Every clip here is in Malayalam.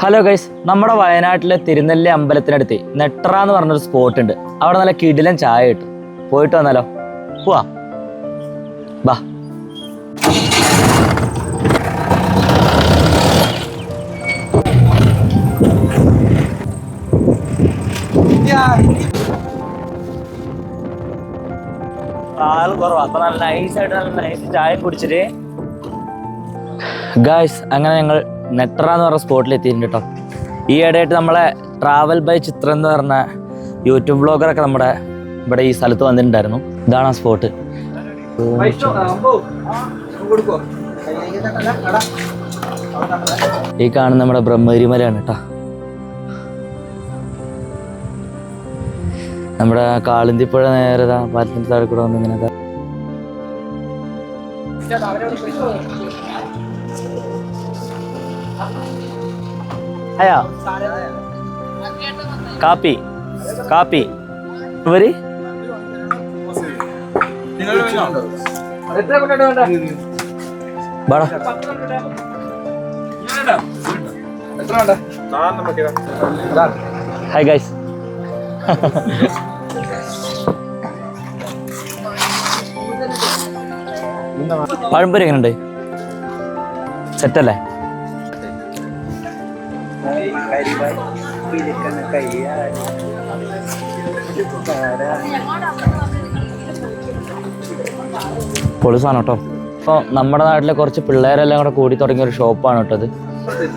ഹലോ ഗൈസ്, നമ്മുടെ വയനാട്ടിലെ തിരുനെല്ലി അമ്പലത്തിനടുത്ത് നെട്ര എന്ന് പറഞ്ഞൊരു സ്പോട്ട് ഉണ്ട്. അവിടെ നല്ല കിടിലൻ ചായ കിട്ടും. പോയിട്ട് വന്നാലോ? പോവാ, ബാ. ആൾ കുറവാ, അപ്പൊ നല്ല നൈസായിട്ട് നല്ല നൈസ് ചായ കുടിച്ചിട്ട് ഗായ്സ് അങ്ങനെ ഞങ്ങൾ നെട്ര എന്ന് പറഞ്ഞ സ്പോട്ടിൽ എത്തിയിട്ടുണ്ട് കേട്ടോ. ഈ ഇടയായിട്ട് നമ്മളെ ട്രാവൽ ബൈ ചിത്രം എന്ന് പറഞ്ഞ യൂട്യൂബ് വ്ളോഗറൊക്കെ നമ്മുടെ ഇവിടെ ഈ സ്ഥലത്ത് വന്നിട്ടുണ്ടായിരുന്നു. ഇതാണ് ആ സ്പോട്ട്. ഈ കാണുന്ന നമ്മുടെ ബ്രഹ്മഗിരിമലയാണ് കേട്ടോ. നമ്മുടെ കാളിന്തിപ്പുഴ നേരതാ പാലത്തിൻ്റെ താഴെ കൂടെ വന്ന് ഇങ്ങനെ അയാ കാപ്പി കാപ്പി ഇവര് ഹായ് ഗൈസ്. പഴംപൊരി എങ്ങനെയുണ്ട്? സെറ്റല്ലേ? പൊളിസാണ് കേട്ടോ. ഇപ്പോൾ നമ്മുടെ നാട്ടിലെ കുറച്ച് പിള്ളേരെല്ലാം കൂടെ കൂടി തുടങ്ങിയ ഒരു ഷോപ്പാണ് കേട്ടോ ഇത്.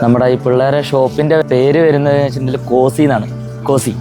നമ്മുടെ ഈ പിള്ളേരെ ഷോപ്പിൻ്റെ പേര് വരുന്നത് വെച്ചിട്ടുണ്ടെങ്കിൽ കോസി എന്നാണ്. കോസി